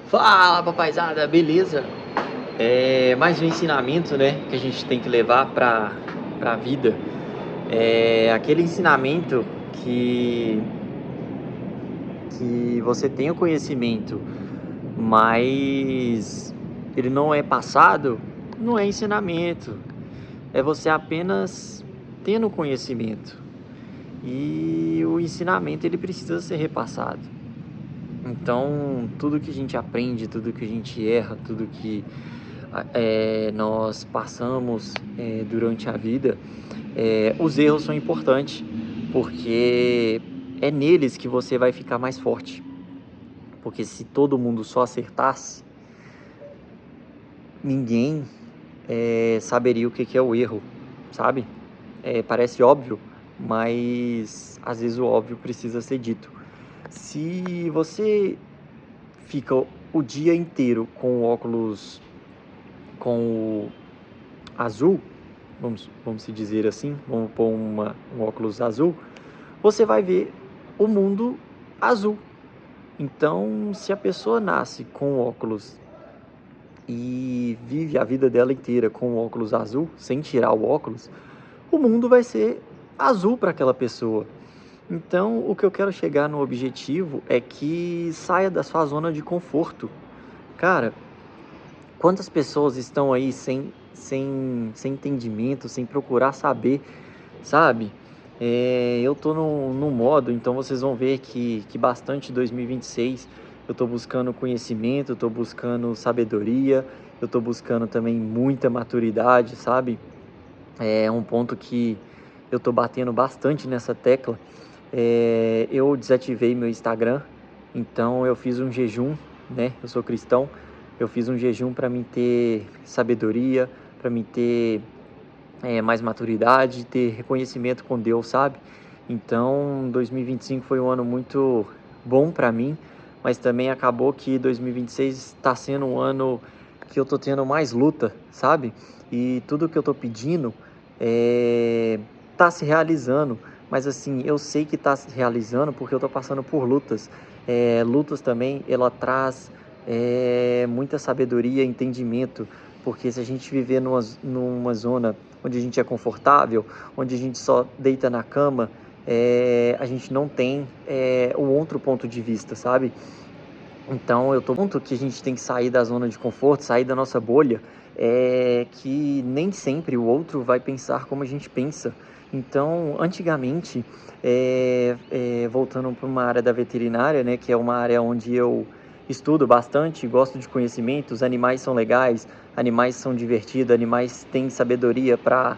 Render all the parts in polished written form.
Fala, papaizada, beleza? Mais um ensinamento, né, que a gente tem que levar pra vida. Aquele ensinamento que, que você tem o conhecimento, mas ele não é passado, não é ensinamento. É você apenas tendo conhecimento. E o ensinamento ele precisa ser repassado. Então, tudo que a gente aprende, tudo que a gente erra, tudo que nós passamos durante a vida, os erros são importantes, porque é neles que você vai ficar mais forte. Porque se todo mundo só acertasse, ninguém saberia o que é o erro, sabe? Parece óbvio, mas às vezes o óbvio precisa ser dito. Se você fica o dia inteiro com o óculos com o azul, vamos se dizer assim, vamos pôr um óculos azul, você vai ver o mundo azul. Então, se a pessoa nasce com óculos e vive a vida dela inteira com o óculos azul, sem tirar o óculos, o mundo vai ser azul para aquela pessoa. Então, o que eu quero chegar no objetivo é que saia da sua zona de conforto. Cara, quantas pessoas estão aí sem entendimento, sem procurar saber, sabe? Eu tô no modo, então vocês vão ver que bastante 2026 eu tô buscando conhecimento, eu tô buscando sabedoria, eu tô buscando também muita maturidade, sabe? É um ponto que eu tô batendo bastante nessa tecla. Eu desativei meu Instagram, então eu fiz um jejum, né? Eu sou cristão, eu fiz um jejum para mim ter sabedoria, para mim ter mais maturidade, ter reconhecimento com Deus, sabe? Então, 2025 foi um ano muito bom para mim, mas também acabou que 2026 está sendo um ano que eu tô tendo mais luta, sabe? E tudo que eu tô pedindo tá se realizando, mas assim, eu sei que tá se realizando porque eu tô passando por lutas. Lutas também, ela traz muita sabedoria, entendimento, porque se a gente viver numa zona onde a gente é confortável, onde a gente só deita na cama, a gente não tem um outro ponto de vista, sabe? Então eu tô ponto que a gente tem que sair da zona de conforto, sair da nossa bolha, que nem sempre o outro vai pensar como a gente pensa. Então, antigamente, voltando para uma área da veterinária, né, que é uma área onde eu estudo bastante, gosto de conhecimento, os animais são legais, animais são divertidos, animais têm sabedoria para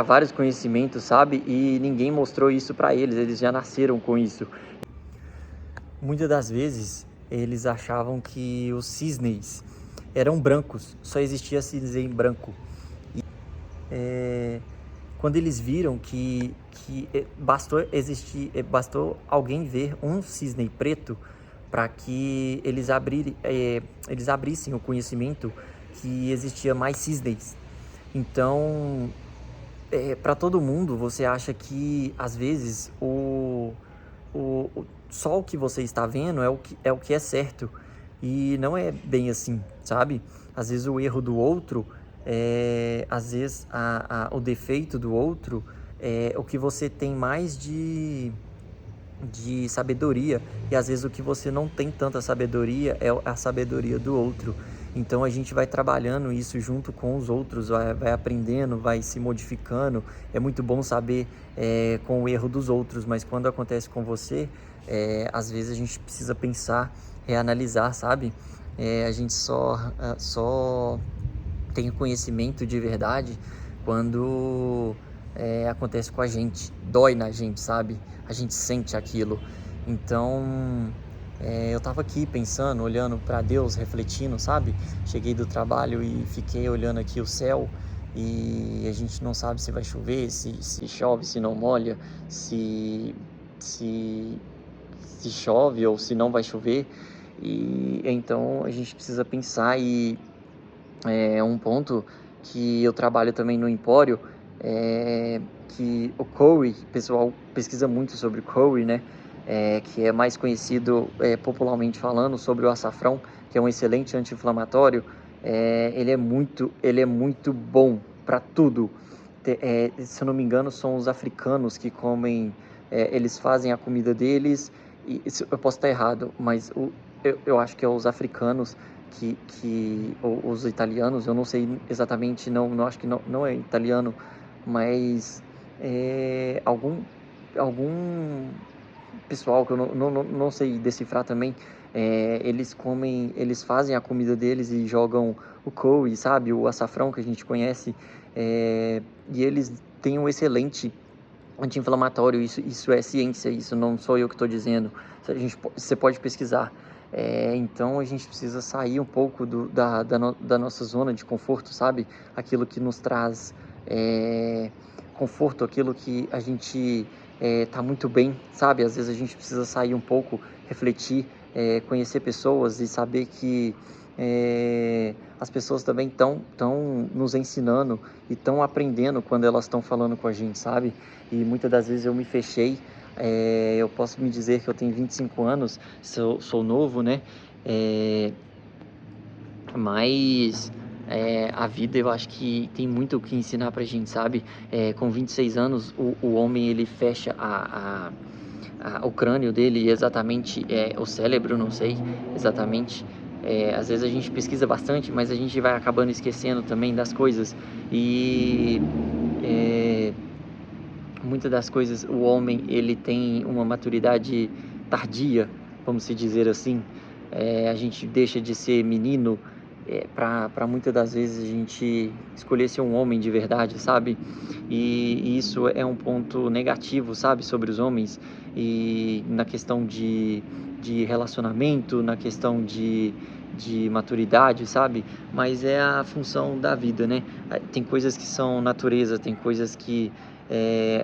vários conhecimentos, sabe? E ninguém mostrou isso para eles, eles já nasceram com isso. Muitas das vezes eles achavam que os cisnes eram brancos, só existia cisne branco. É, Quando eles viram que bastou alguém ver um cisne preto para que eles abrissem o conhecimento que existia mais cisnes. Então, para todo mundo, você acha que às vezes só o que você está vendo é o que é certo. E não é bem assim, sabe? Às vezes o erro do outro, às vezes o defeito do outro é o que você tem mais de sabedoria, e às vezes o que você não tem tanta sabedoria é a sabedoria do outro. Então a gente vai trabalhando isso junto com os outros, vai aprendendo, vai se modificando. É muito bom saber com o erro dos outros, mas quando acontece com você, às vezes a gente precisa pensar, reanalisar, sabe? A gente só tem conhecimento de verdade quando acontece com a gente, dói na gente, sabe? A gente sente aquilo. Então, eu tava aqui pensando, olhando para Deus, refletindo, sabe? Cheguei do trabalho e fiquei olhando aqui o céu e a gente não sabe se vai chover, se chove, se não molha, se, se chove ou se não vai chover. E então a gente precisa pensar e um ponto que eu trabalho também no Empório, que o Cowey, o pessoal pesquisa muito sobre Cowey, né? que é mais conhecido popularmente falando sobre o açafrão, que é um excelente anti-inflamatório. Ele é muito bom para tudo. Se eu não me engano, são os africanos que comem, eles fazem a comida deles, eu posso estar errado, mas eu acho que é os africanos ou os italianos, eu não sei exatamente, não acho que não é italiano, mas algum pessoal que eu não sei decifrar também, eles fazem a comida deles e jogam o couve, sabe, o açafrão que a gente conhece, e eles têm um excelente anti-inflamatório. Isso é ciência, isso não sou eu que estou dizendo, você pode pesquisar. Então a gente precisa sair um pouco da nossa zona de conforto, sabe, aquilo que nos traz conforto, aquilo que a gente tá muito bem, sabe? Às vezes a gente precisa sair um pouco, refletir, conhecer pessoas e saber que as pessoas também estão nos ensinando e estão aprendendo quando elas estão falando com a gente, sabe? E muitas das vezes eu me fechei. Eu posso me dizer que eu tenho 25 anos, sou novo, né? Mas a vida, eu acho que tem muito o que ensinar pra gente, sabe? Com 26 anos, o homem, ele fecha o crânio dele, exatamente, o cérebro, não sei exatamente. Às vezes a gente pesquisa bastante, mas a gente vai acabando esquecendo também das coisas. E muitas das coisas, o homem, ele tem uma maturidade tardia, vamos se dizer assim. A gente deixa de ser menino para muitas das vezes a gente escolher ser um homem de verdade, sabe? E isso é um ponto negativo, sabe, sobre os homens, e na questão de relacionamento, na questão de maturidade, sabe? Mas é a função da vida, né? Tem coisas que são natureza, tem coisas que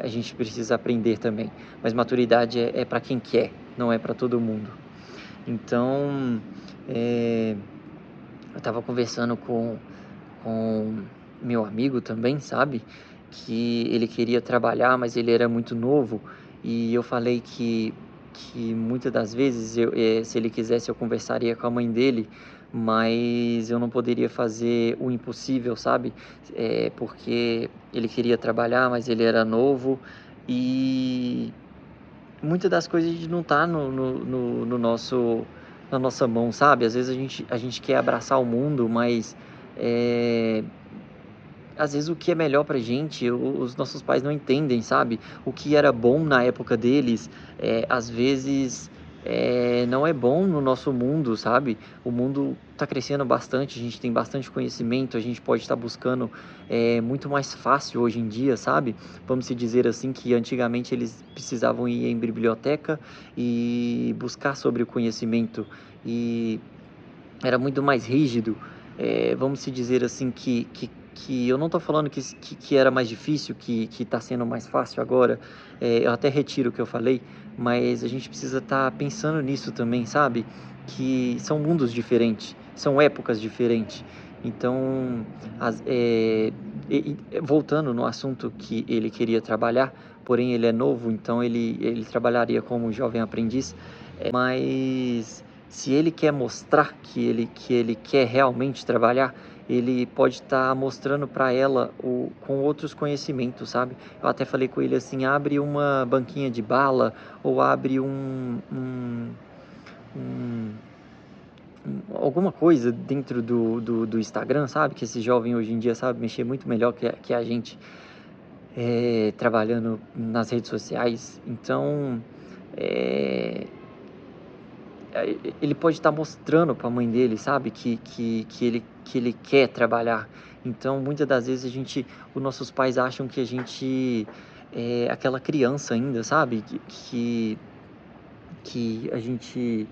a gente precisa aprender também. Mas maturidade é para quem quer, não é para todo mundo. Então, eu estava conversando com meu amigo também, sabe? Que ele queria trabalhar, mas ele era muito novo. E eu falei que muitas das vezes, se ele quisesse, eu conversaria com a mãe dele, mas eu não poderia fazer o impossível, sabe? Porque ele queria trabalhar, mas ele era novo. E muitas das coisas não tá no nosso, na nossa mão, sabe? Às vezes a gente quer abraçar o mundo, mas às vezes o que é melhor pra gente, os nossos pais não entendem, sabe? O que era bom na época deles, às vezes não é bom no nosso mundo, sabe? O mundo está crescendo bastante, a gente tem bastante conhecimento, a gente pode estar buscando muito mais fácil hoje em dia, sabe? Vamos se dizer assim, que antigamente eles precisavam ir em biblioteca e buscar sobre o conhecimento, e era muito mais rígido. Vamos se dizer assim, que eu não estou falando que era mais difícil, que está sendo mais fácil agora. Eu até retiro o que eu falei, mas a gente precisa estar pensando nisso também, sabe? Que são mundos diferentes, são épocas diferentes. Então, voltando no assunto que ele queria trabalhar, porém ele é novo, então ele trabalharia como jovem aprendiz, mas se ele quer mostrar que ele quer realmente trabalhar, ele pode estar mostrando para ela com outros conhecimentos, sabe? Eu até falei com ele assim, abre uma banquinha de bala, ou abre alguma coisa dentro do Instagram, sabe? Que esse jovem hoje em dia sabe mexer muito melhor que a gente, trabalhando nas redes sociais. Então, ele pode estar mostrando para a mãe dele, sabe, que ele quer trabalhar. Então, muitas das vezes os nossos pais acham que a gente é aquela criança ainda, sabe, que a gente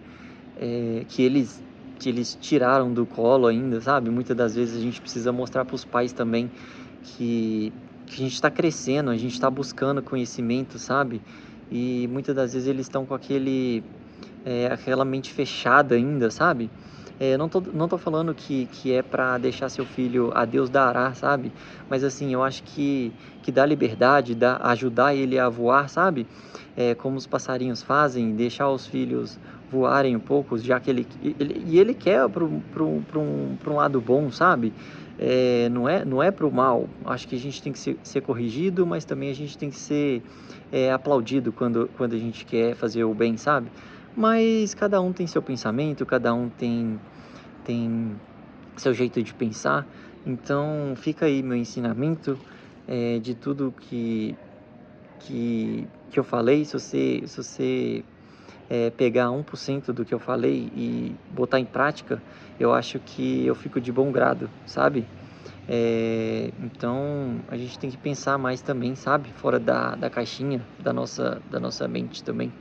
que eles tiraram do colo ainda, sabe? Muitas das vezes a gente precisa mostrar para os pais também que a gente está crescendo, a gente está buscando conhecimento, sabe? E muitas das vezes eles estão com aquela mente fechada ainda, sabe? Não tô falando que é pra deixar seu filho a Deus dará, sabe? Mas assim, eu acho que dá liberdade, ajudar ele a voar, sabe? Como os passarinhos fazem, deixar os filhos voarem um pouco, já que ele quer para um lado bom, sabe? Não é para o mal. Acho que a gente tem que ser corrigido, mas também a gente tem que ser aplaudido quando a gente quer fazer o bem, sabe? Mas cada um tem seu pensamento, cada um tem seu jeito de pensar. Então fica aí meu ensinamento de tudo que eu falei. Se você pegar 1% do que eu falei e botar em prática, eu acho que eu fico de bom grado, sabe? Então a gente tem que pensar mais também, sabe? Fora da caixinha da nossa mente também.